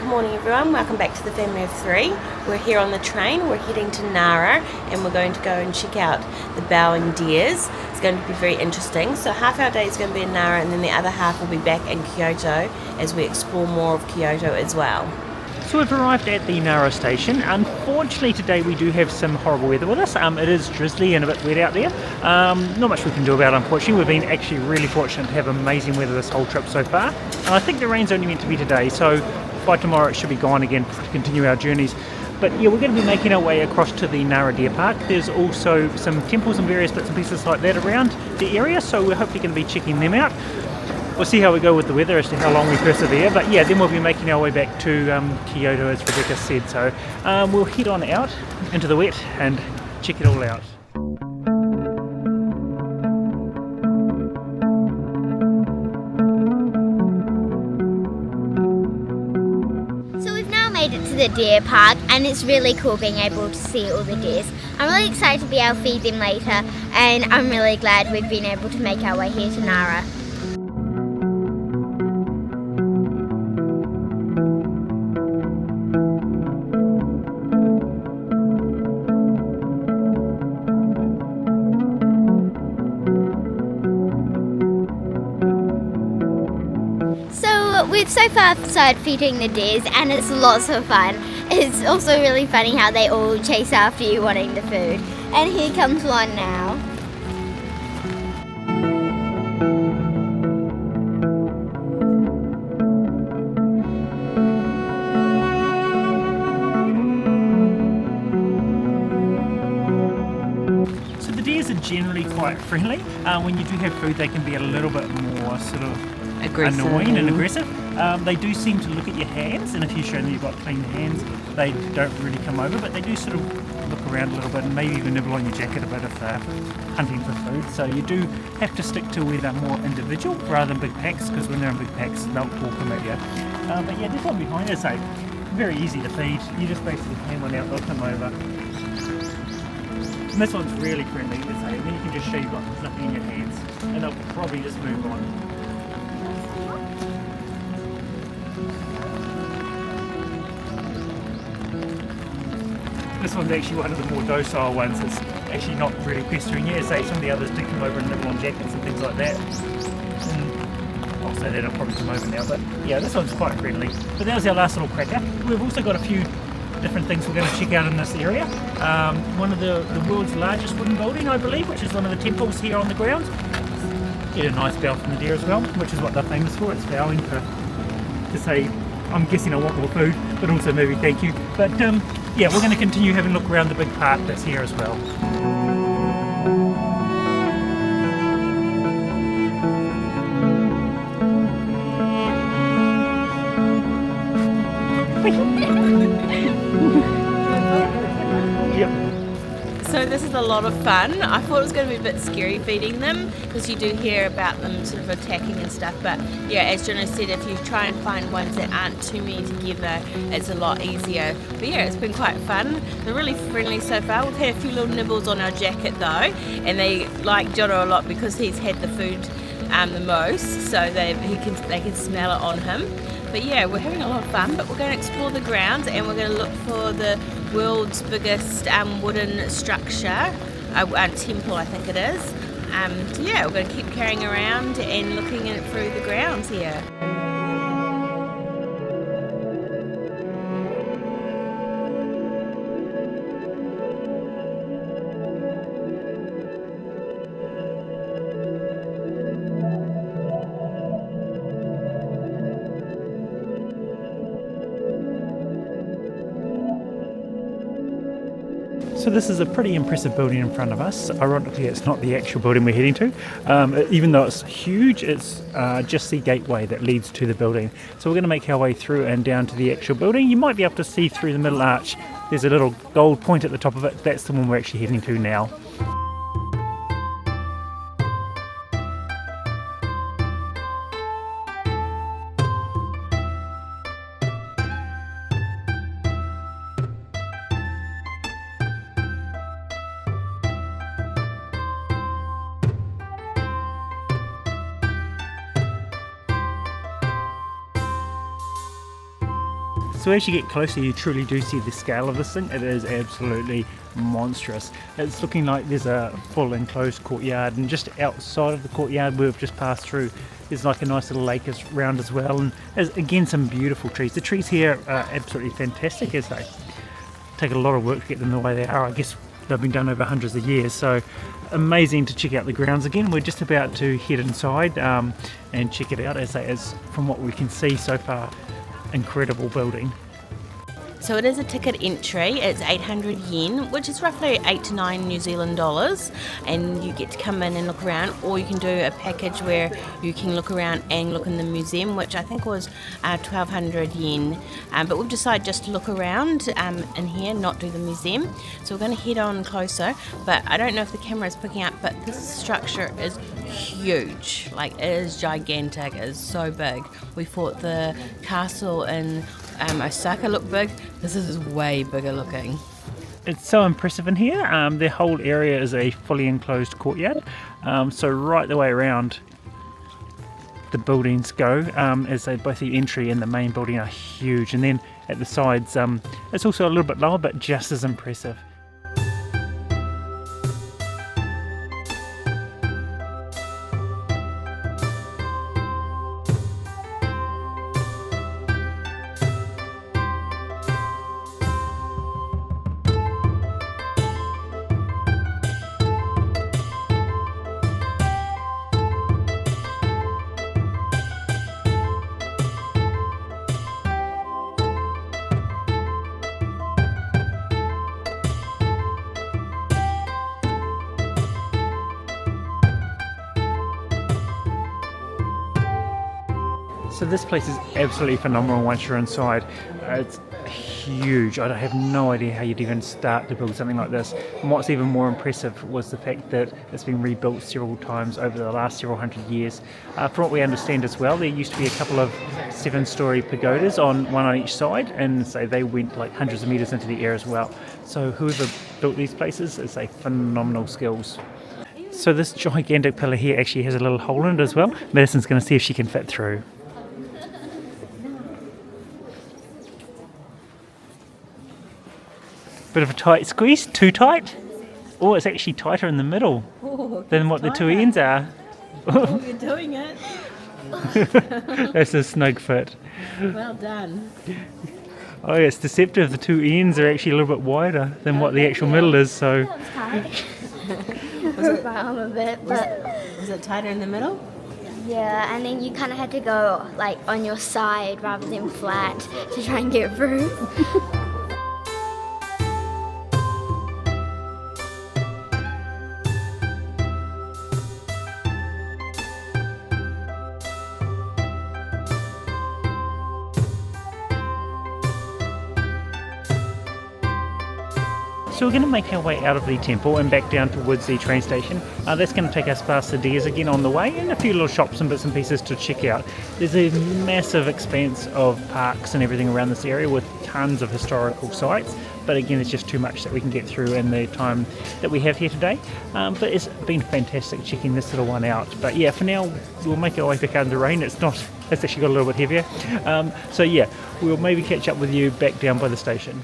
Good morning everyone, welcome back to the Family of Three. We're here on the train, we're heading to Nara and we're going to go and check out the bowing deers. It's going to be very interesting. So half our day is going to be in Nara and then the other half will be back in Kyoto as we explore more of Kyoto as well. So we've arrived at the Nara station. Unfortunately today we do have some horrible weather with us. It is drizzly and a bit wet out there. Not much we can do about it, unfortunately. We've been actually really fortunate to have amazing weather this whole trip so far. And I think the rain's only meant to be today, so by tomorrow it should be gone again to continue our journeys. But yeah, we're going to be making our way across to the Nara Deer Park. There's also some temples and various bits and pieces like that around the area, so we're hopefully going to be checking them out. We'll see how we go with the weather as to how long we persevere, but yeah, then we'll be making our way back to Kyoto, as Rebekah said. So we'll head on out into the wet and check it all out. So we've now made it to the deer park and it's really cool being able to see all the deers. I'm really excited to be able to feed them later, and I'm really glad we've been able to make our way here to Nara. We've so far started feeding the deers and it's lots of fun. It's also really funny how they all chase after you wanting the food. And here comes one now. So the deers are generally quite friendly. When you do have food they can be a little bit more sort of Aggressive. Annoying and aggressive. They do seem to look at your hands, and if you show them you've got clean hands, they don't really come over, but they do sort of look around a little bit and maybe even nibble on your jacket a bit if they're hunting for food. So you do have to stick to where they're more individual rather than big packs, because when they're in big packs they'll talk them at you. But yeah, this one behind us, very easy to feed. You just basically clean one out, they'll come over. And this one's really friendly, and then you can just show you've got nothing in your hands, and they'll probably just move on. This one's actually one of the more docile ones. It's actually not really pestering you. Say some of the others do come over and nibble on jackets and things like that. I'll say that, I'll probably come over now, but yeah, this one's quite friendly. But that was our last little cracker. We've also got a few different things we're going to check out in this area. One of the world's largest wooden building, I believe, which is one of the temples here on the ground. Get a nice bow from the deer as well, which is what they're famous for. It's bowing to say, I'm guessing I want more food, but also maybe thank you. But yeah, we're going to continue having a look around the big park that's here as well. Yep. So this is a lot of fun. I thought it was going to be a bit scary feeding them because you do hear about them sort of attacking and stuff, but yeah, as Jono said, if you try and find ones that aren't too many together, it's a lot easier. But yeah, it's been quite fun. They're really friendly so far. We've had a few little nibbles on our jacket though, and they like Jono a lot because he's had the food the most, so they can smell it on him. But yeah, we're having a lot of fun, but we're going to explore the grounds and we're going to look for the world's biggest wooden structure, temple I think it is. So yeah, we're going to keep carrying around and looking at it through the grounds here. So this is a pretty impressive building in front of us. Ironically, it's not the actual building we're heading to. Even though it's huge, it's just the gateway that leads to the building. So we're going to make our way through and down to the actual building. You might be able to see through the middle arch. There's a little gold point at the top of it. That's the one we're actually heading to now. So as you get closer, you truly do see the scale of this thing. It is absolutely monstrous. It's looking like there's a full enclosed courtyard, and just outside of the courtyard we've just passed through, there's like a nice little lake around as well, and there's again some beautiful trees. The trees here are absolutely fantastic, as they take a lot of work to get them the way they are. I guess they've been done over hundreds of years, so amazing to check out the grounds again. We're just about to head inside and check it out, as from what we can see so far, incredible building. So it is a ticket entry. It's 800 yen, which is roughly 8 to 9 New Zealand dollars, and you get to come in and look around, or you can do a package where you can look around and look in the museum, which I think was 1200 yen, but we've decided just to look around in here, not do the museum. So we're going to head on closer, but I don't know if the camera is picking up, but this structure is huge. Like, it is gigantic. It is so big. We thought the castle in Osaka looked big. This is way bigger looking. It's so impressive in here. The whole area is a fully enclosed courtyard, so right the way around the buildings go, as they both the entry and the main building are huge, and then at the sides it's also a little bit lower but just as impressive. So this place is absolutely phenomenal once you're inside. It's huge. I have no idea how you'd even start to build something like this. And what's even more impressive was the fact that it's been rebuilt several times over the last several hundred years. From what we understand as well, there used to be a couple of 7-story pagodas, one on each side, and so they went like hundreds of meters into the air as well. So whoever built these places is a phenomenal skills. So this gigantic pillar here actually has a little hole in it as well. Madison's going to see if she can fit through. Bit of a tight squeeze, too tight? Oh, it's actually tighter in the middle than what the two ends are. Oh, you're doing it. That's a snug fit. Well done. Oh, yeah, it's deceptive. The two ends are actually a little bit wider than what the actual middle is, so... Was it down a bit, but Was it tighter in the middle? yeah, and then you kind of had to go like on your side rather than flat to try and get through. So we're going to make our way out of the temple and back down towards the train station. That's going to take us past the Deers again on the way, and a few little shops and bits and pieces to check out. There's a massive expanse of parks and everything around this area with tons of historical sites, but again, it's just too much that we can get through in the time that we have here today. But it's been fantastic checking this little one out. But yeah, for now, we'll make our way back under the rain. It's actually got a little bit heavier. So yeah, we'll maybe catch up with you back down by the station.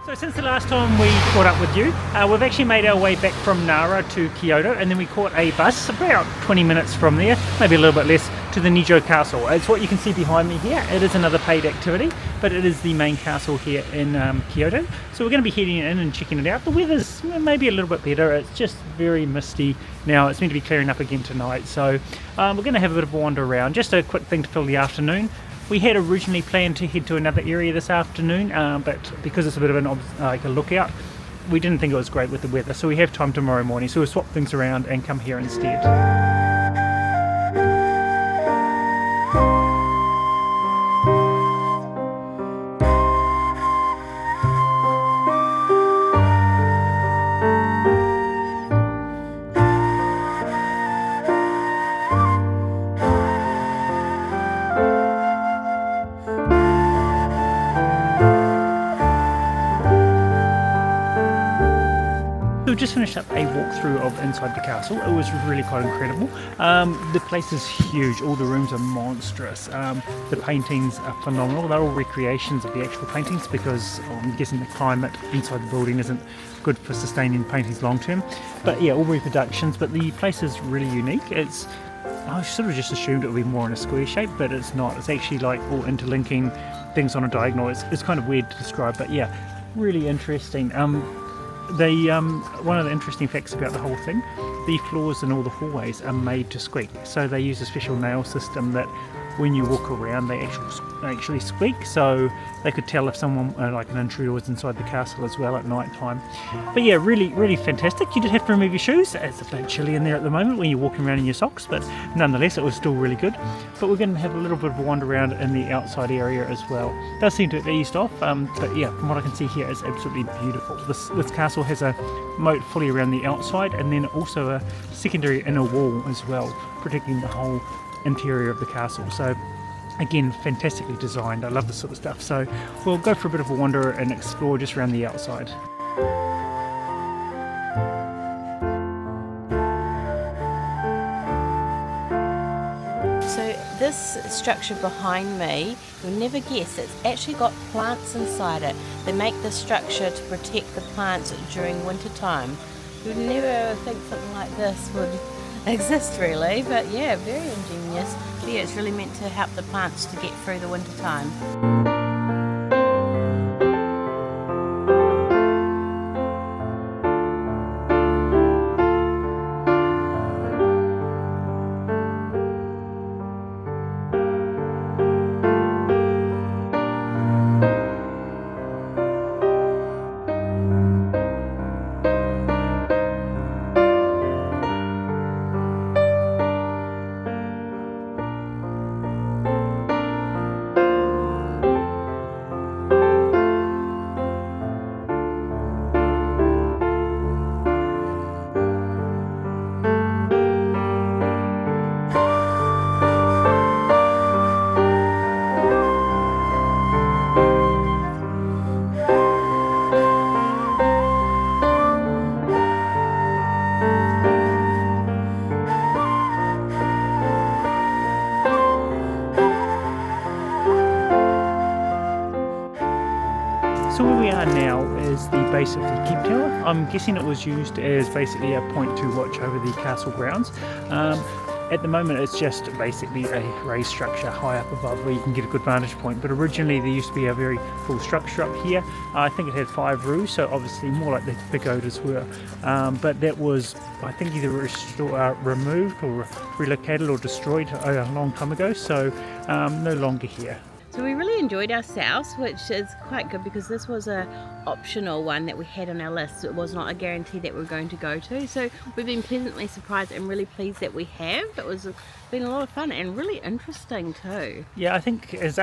So since the last time we caught up with you, we've actually made our way back from Nara to Kyoto, and then we caught a bus about 20 minutes from there, maybe a little bit less, to the Nijo castle. It's what you can see behind me here. It is another paid activity, but it is the main castle here in Kyoto. So we're going to be heading in and checking it out. The weather's maybe a little bit better. It's just very misty now. It's meant to be clearing up again tonight, so we're going to have a bit of a wander around. Just a quick thing to fill the afternoon. We had originally planned to head to another area this afternoon, but because it's a bit of a lookout, we didn't think it was great with the weather, so we have time tomorrow morning, so we'll swap things around and come here instead. we've just finished up a walkthrough of inside the castle. It was really quite incredible. The place is huge, all the rooms are monstrous. The paintings are phenomenal. They're all recreations of the actual paintings because I'm guessing the climate inside the building isn't good for sustaining paintings long term. But yeah, all reproductions, but the place is really unique. I sort of just assumed it would be more in a square shape, but it's not. It's actually like all interlinking things on a diagonal. It's kind of weird to describe, but yeah, really interesting. One of the interesting facts about the whole thing, the floors in all the hallways are made to squeak. So they use a special nail system that when you walk around they actually squeak, so they could tell if someone like an intruder was inside the castle as well at night time. But yeah, really fantastic. You did have to remove your shoes. It's a bit chilly in there at the moment when you're walking around in your socks, but nonetheless it was still really good. But we're going to have a little bit of a wander around in the outside area as well. It does seem to have eased off, but yeah, from what I can see here, it's absolutely beautiful. This castle has a moat fully around the outside, and then also a secondary inner wall as well, protecting the whole interior of the castle. So again, fantastically designed. I love this sort of stuff. So we'll go for a bit of a wander and explore just around the outside. So this structure behind me, you'll never guess, it's actually got plants inside it. They make this structure to protect the plants during winter time. You'd never think something like this would exist really, but yeah, very ingenious. But yeah, it's really meant to help the plants to get through the winter time. So where we are now is the base of the keep tower. I'm guessing it was used as basically a point to watch over the castle grounds. At the moment it's just basically a raised structure high up above where you can get a good vantage point, but originally there used to be a very full structure up here. I think it had 5 roofs, so obviously more like the pagodas were, but that was, I think, either removed or relocated or destroyed a long time ago, so no longer here. So we really enjoyed ourselves, which is quite good because this was a optional one that we had on our list. It was not a guarantee that we're going to go to. So we've been pleasantly surprised and really pleased that we have. It's been a lot of fun and really interesting too. Yeah, I think it's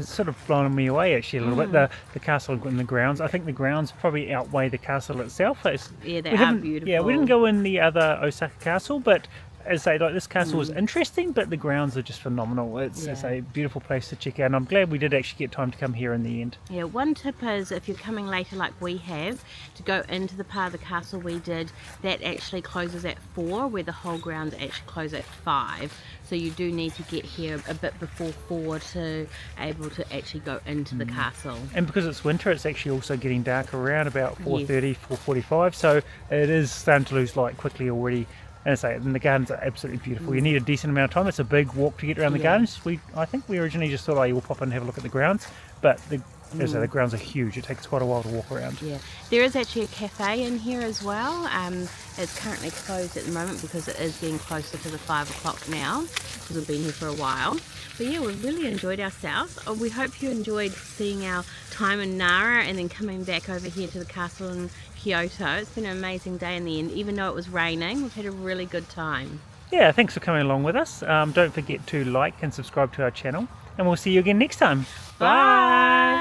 sort of blown me away actually a little bit, the castle and the grounds. I think the grounds probably outweigh the castle itself. Yeah, they are beautiful. Yeah, we didn't go in the other Osaka castle, but as I say, like, this castle was interesting, but the grounds are just phenomenal. It's a beautiful place to check out, and I'm glad we did actually get time to come here in the end. Yeah, one tip is if you're coming later like we have, to go into the part of the castle we did, that actually closes at 4, where the whole grounds actually close at 5. So you do need to get here a bit before 4 to able to actually go into the castle. And because it's winter, it's actually also getting dark around about 4:30, 4:45, so it is starting to lose light quickly already. And I say, and the gardens are absolutely beautiful. You need a decent amount of time. It's a big walk to get around the gardens. I think we originally just thought, we'll pop in and have a look at the grounds, but the grounds are huge. It takes quite a while to walk around. Yeah, there is actually a cafe in here as well. It's currently closed at the moment because it is getting closer to the 5 o'clock now, because we've been here for a while. But yeah, we've really enjoyed ourselves. We hope you enjoyed seeing our time in Nara and then coming back over here to the castle in Kyoto. It's been an amazing day in the end. Even though it was raining, we've had a really good time. Yeah, thanks for coming along with us. Don't forget to like and subscribe to our channel, and we'll see you again next time. Bye!